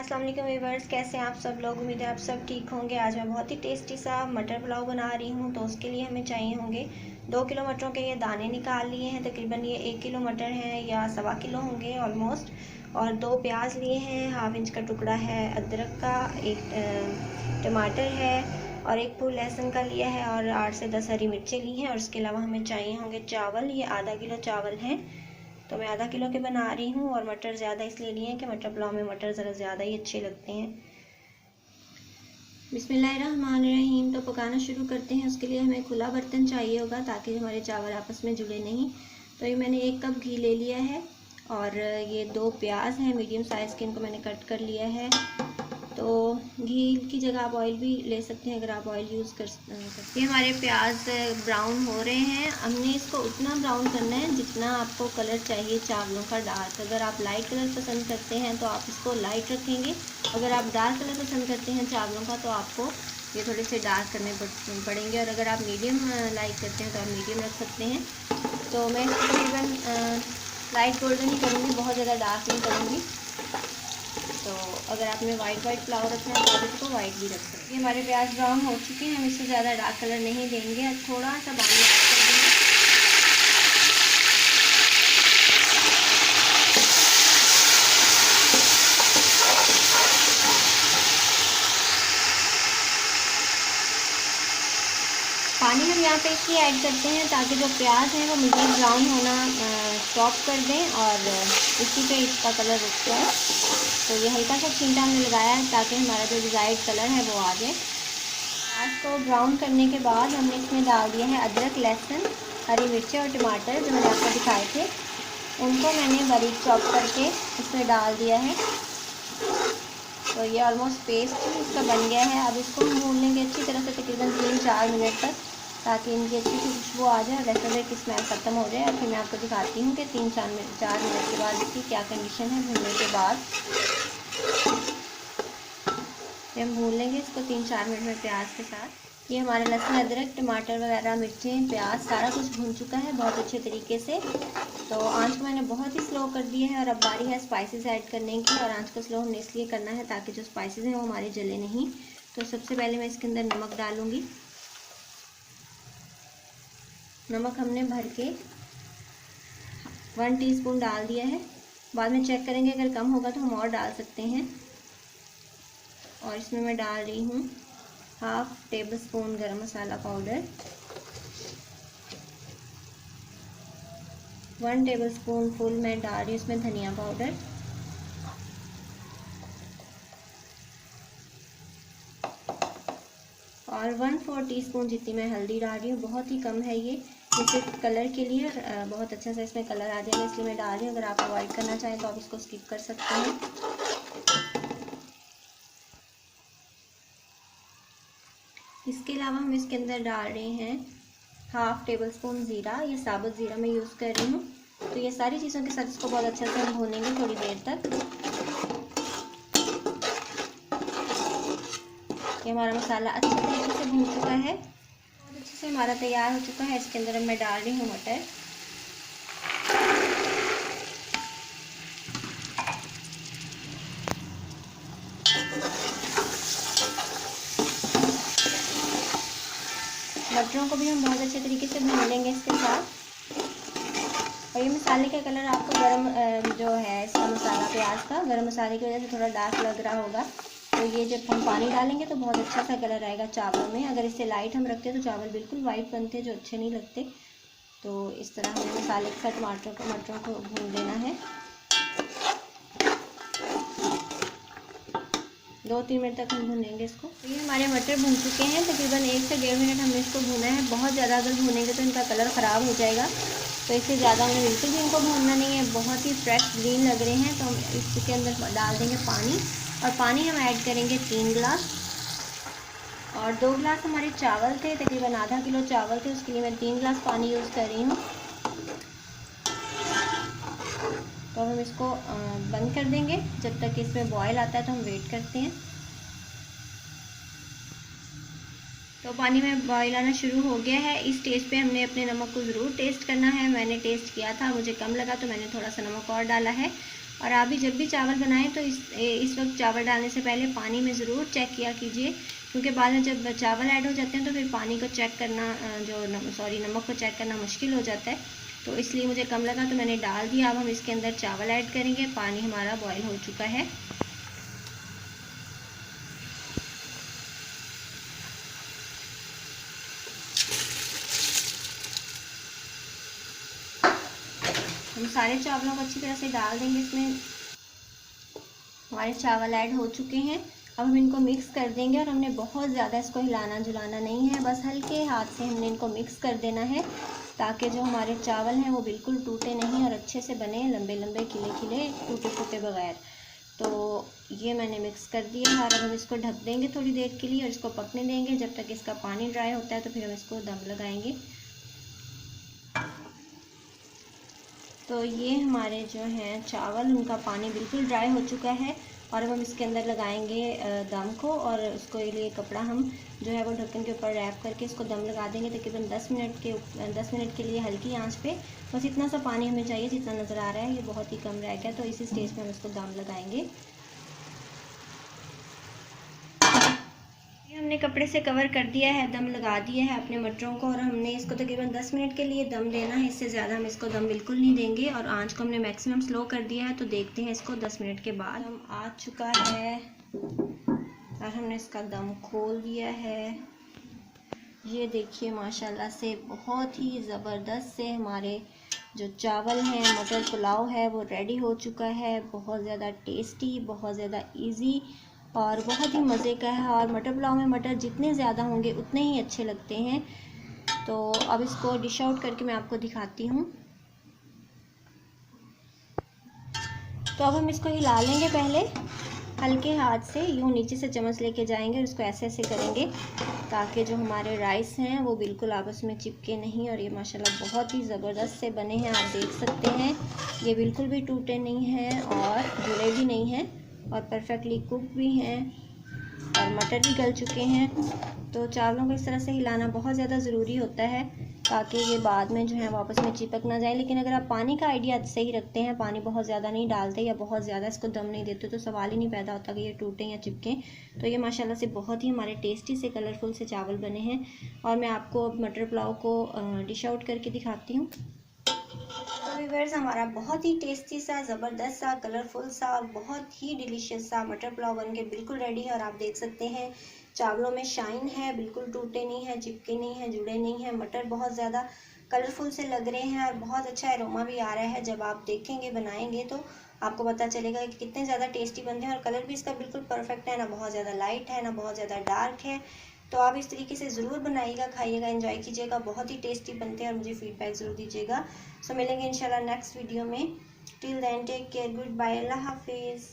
अस्सलाम वालेकुम व्यूअर्स, कैसे हैं आप सब लोग। उम्मीद है आप सब ठीक होंगे। आज मैं बहुत ही टेस्टी सा मटर पुलाव बना रही हूँ। तो उसके लिए हमें चाहिए होंगे 2 किलो मटरों के ये दाने निकाल लिए हैं। तकरीबन ये 1 किलो मटर हैं या सवा किलो होंगे ऑलमोस्ट। और 2 प्याज लिए हैं, हाफ इंच का टुकड़ा है अदरक का, एक टमाटर है और एक फूल लहसुन का लिया है और 8 से 10 हरी मिर्चें ली हैं। और उसके अलावा हमें चाहिए होंगे चावल, ये आधा किलो चावल हैं। तो मैं आधा किलो के बना रही हूँ। और मटर ज़्यादा इसलिए लिए हैं कि मटर पुलाव में मटर ज़रा ज़्यादा ही अच्छे लगते हैं। बिस्मिल्लाहिर्रहमानिर्रहीम। तो पकाना शुरू करते हैं। उसके लिए हमें खुला बर्तन चाहिए होगा ताकि हमारे चावल आपस में जुड़े नहीं। तो ये मैंने 1 कप घी ले लिया है और ये 2 प्याज हैं मीडियम साइज़ के, इनको मैंने कट कर लिया है। तो घी की जगह आप ऑयल भी ले सकते हैं अगर आप ऑयल यूज़ कर सकते हैं। ये हमारे प्याज ब्राउन हो रहे हैं। हमने इसको उतना ब्राउन करना है जितना आपको कलर चाहिए चावलों का डार्क। अगर आप लाइट कलर पसंद करते हैं तो आप इसको लाइट रखेंगे। अगर आप डार्क कलर पसंद करते हैं चावलों का तो आपको ये थोड़े से डार्क करने पड़ेंगे। और अगर आप मीडियम लाइक करते हैं तो आप मीडियम रख सकते हैं। तो मैं इसको तकरीबन लाइट गोल्डन ही करूँगी, बहुत ज़्यादा डार्क नहीं करूँगी। तो अगर आपने वाइट पुलाव रखना है तो आप इसको वाइट भी रख सकते हैं। ये हमारे प्याज ब्राउन हो चुके हैं, हम इससे ज़्यादा डार्क कलर नहीं देंगे। अब थोड़ा सा पानी ऐड कर देंगे। पानी हम यहाँ पे इसलिए ऐड करते हैं ताकि जो प्याज है वो मीडियम ब्राउन होना स्टॉप कर दें और इसी पे इसका कलर रुकता है। तो ये हल्का सा छींटा हमने लगाया है ताकि हमारा जो डिज़ायर्ड कलर है वो आ जाए। प्याज को ब्राउन करने के बाद हमने इसमें डाल दिया है अदरक, लहसुन, हरी मिर्चें और टमाटर जो मैंने आपको दिखाए थे, उनको मैंने बारीक चॉप करके इसमें डाल दिया है। तो ये ऑलमोस्ट पेस्ट इसका बन गया है। अब इसको हम भून लेंगे अच्छी तरह से तकरीबन 3-4 मिनट तक ताकि इनकी अच्छी सी खुशबू आ जाए और रेस्टोरेंट की स्मेल ख़त्म हो जाए। और फिर मैं आपको दिखाती हूँ कि 3-4 मिनट के बाद इसकी क्या कंडीशन है भूनने के बाद। हम भून लेंगे इसको 3-4 मिनट में प्याज के साथ। ये हमारे लहसुन, अदरक, टमाटर वगैरह, मिर्चें, प्याज सारा कुछ भून चुका है बहुत अच्छे तरीके से। तो आंच को मैंने बहुत ही स्लो कर दिया है और अब बारी है स्पाइसेस ऐड करने की। और आंच को स्लो हमने इसलिए करना है ताकि जो स्पाइसेस हैं वो हमारे जले नहीं। तो सबसे पहले मैं इसके अंदर नमक डालूँगी। नमक हमने भर के 1 टीस्पून डाल दिया है। बाद में चेक करेंगे, अगर कम होगा तो हम और डाल सकते हैं। और इसमें मैं डाल रही हूँ 1/2 टेबल स्पून गरम मसाला पाउडर, 1 टेबल स्पून फुल मैं डाल रही हूँ इसमें धनिया पाउडर, और 1/4 टीस्पून जितनी मैं हल्दी डाल रही हूँ। बहुत ही कम है ये सिर्फ कलर के लिए, बहुत अच्छा सा इसमें कलर आ जाएगा इसलिए मैं डाल रही हूँ। अगर आप अवॉइड करना चाहें तो आप इसको स्किप कर सकते हैं। इसके अलावा हम इसके अंदर डाल रहे हैं 1/2 टेबल स्पून ज़ीरा। ये साबुत ज़ीरा मैं यूज़ कर रही हूँ। तो ये सारी चीज़ों के साथ इसको बहुत अच्छे से हम भूनेंगे थोड़ी देर तक। ये हमारा मसाला अच्छे तरीके से भून चुका है, बहुत अच्छे से हमारा तैयार हो चुका है। इसके अंदर मैं डाल रही हूँ मटर। मटरों को भी हम बहुत अच्छे तरीके से भून लेंगे इसके साथ। और ये मसाले का कलर आपको गरम जो है इसका मसाला प्याज का गरम मसाले की वजह से थोड़ा डार्क लग रहा होगा। तो ये जब हम पानी डालेंगे तो बहुत अच्छा सा कलर आएगा चावलों में। अगर इससे लाइट हम रखते हैं तो चावल बिल्कुल वाइट बनते हैं जो अच्छे नहीं लगते। तो इस तरह हमें मसाले के साथ मटरों को भून लेना है। 2-3 मिनट तक हम भूनेंगे इसको। तो ये हमारे मटर भून चुके हैं, तकरीबन 1 से 1.5 मिनट हमने इसको भूना है। बहुत ज़्यादा अगर भूनेंगे तो इनका कलर ख़राब हो जाएगा, तो इससे ज़्यादा हमें बिल्कुल भी इनको भूनना नहीं है। बहुत ही फ्रेश ग्रीन लग रहे हैं। तो हम इसके अंदर डाल देंगे पानी, और पानी हम ऐड करेंगे 3 गिलास। और 2 गिलास हमारे चावल थे, तकरीबन आधा किलो चावल थे, उसके लिए मैं 3 गिलास पानी यूज़ कर रही हूँ। तो हम इसको बंद कर देंगे जब तक इसमें बॉयल आता है। तो हम वेट करते हैं। तो पानी में बॉयल आना शुरू हो गया है। इस स्टेज पे हमने अपने नमक को ज़रूर टेस्ट करना है। मैंने टेस्ट किया था, मुझे कम लगा तो मैंने थोड़ा सा नमक और डाला है। और आप भी जब भी चावल बनाएं तो इस वक्त चावल डालने से पहले पानी में ज़रूर चेक किया कीजिए, क्योंकि बाद में जब चावल ऐड हो जाते हैं तो फिर पानी को चेक करना नमक को चेक करना मुश्किल हो जाता है। तो इसलिए मुझे कम लगा तो मैंने डाल दिया। अब हम इसके अंदर चावल ऐड करेंगे। पानी हमारा बॉयल हो चुका है। हम सारे चावलों को अच्छी तरह से डाल देंगे इसमें। हमारे चावल ऐड हो चुके हैं। अब हम इनको मिक्स कर देंगे और हमने बहुत ज़्यादा इसको हिलाना जुलाना नहीं है, बस हल्के हाथ से हमने इनको मिक्स कर देना है ताकि जो हमारे चावल हैं वो बिल्कुल टूटे नहीं और अच्छे से बने, लंबे लंबे खिले खिले, टूटे फूटे बगैर। तो ये मैंने मिक्स कर दिया और अब हम इसको ढक देंगे थोड़ी देर के लिए और इसको पकने देंगे जब तक इसका पानी ड्राई होता है। तो फिर हम इसको दम लगाएंगे। तो ये हमारे जो हैं चावल, उनका पानी बिल्कुल ड्राई हो चुका है और अब हम इसके अंदर लगाएंगे दम को। और उसको लिए कपड़ा हम जो है वो ढक्कन के ऊपर रैप करके इसको दम लगा देंगे तकरीबन 10 मिनट के लिए हल्की आंच पे। बस इतना सा पानी हमें चाहिए जितना नज़र आ रहा है, ये बहुत ही कम रह गया। तो इसी स्टेज पे हम इसको दम लगाएंगे। हमने कपड़े से कवर कर दिया है, दम लगा दिया है अपने मटरों को और हमने इसको तकरीबन 10 मिनट के लिए दम देना है। इससे ज़्यादा हम इसको दम बिल्कुल नहीं देंगे और आंच को हमने मैक्सिमम स्लो कर दिया है। तो देखते हैं इसको 10 मिनट के बाद। दम आ चुका है और हमने इसका दम खोल दिया है। ये देखिए माशाल्लाह से बहुत ही ज़बरदस्त से हमारे जो चावल हैं, मटर पुलाव है, वो रेडी हो चुका है। बहुत ज़्यादा टेस्टी, बहुत ज़्यादा इजी और बहुत ही मज़े का है। और मटर पुलाव में मटर जितने ज़्यादा होंगे उतने ही अच्छे लगते हैं। तो अब इसको डिश आउट करके मैं आपको दिखाती हूँ। तो अब हम इसको हिला लेंगे पहले हल्के हाथ से, यूँ नीचे से चम्मच लेके जाएंगे और इसको ऐसे ऐसे करेंगे ताकि जो हमारे राइस हैं वो बिल्कुल आपस में चिपके नहीं। और ये माशाल्लाह बहुत ही ज़बरदस्त से बने हैं, आप देख सकते हैं। ये बिल्कुल भी टूटे नहीं हैं और जुड़े भी नहीं हैं और परफेक्टली कुक भी हैं और मटर भी गल चुके हैं। तो चावलों को इस तरह से हिलाना बहुत ज़्यादा ज़रूरी होता है ताकि ये बाद में जो है वापस में चिपक ना जाए। लेकिन अगर आप पानी का आइडिया सही रखते हैं, पानी बहुत ज़्यादा नहीं डालते या बहुत ज़्यादा इसको दम नहीं देते, तो सवाल ही नहीं पैदा होता कि ये टूटें या चिपकें। तो ये माशाल्लाह से बहुत ही हमारे टेस्टी से कलरफुल से चावल बने हैं। और मैं आपको अब मटर पुलाव को डिश आउट करके दिखाती हूँ। तो व्यूअर्स, हमारा बहुत ही टेस्टी सा, ज़बरदस्त सा, कलरफुल सा और बहुत ही डिलीशियस सा मटर पुलाव बनके बिल्कुल रेडी है। और आप देख सकते हैं चावलों में शाइन है, बिल्कुल टूटे नहीं है, चिपके नहीं है, जुड़े नहीं है। मटर बहुत ज़्यादा कलरफुल से लग रहे हैं और बहुत अच्छा एरोमा भी आ रहा है। जब आप देखेंगे, बनाएंगे तो आपको पता चलेगा कि कितने ज़्यादा टेस्टी बनते हैं। और कलर भी इसका बिल्कुल परफेक्ट है, ना बहुत ज़्यादा लाइट है ना बहुत ज़्यादा डार्क है। तो आप इस तरीके से ज़रूर बनाइएगा, खाइएगा, एंजॉय कीजिएगा। बहुत ही टेस्टी बनते हैं और मुझे फीडबैक ज़रूर दीजिएगा। सो मिलेंगे इंशाल्लाह नेक्स्ट वीडियो में। Till then take care, good bye, अल्लाह हाफिज़।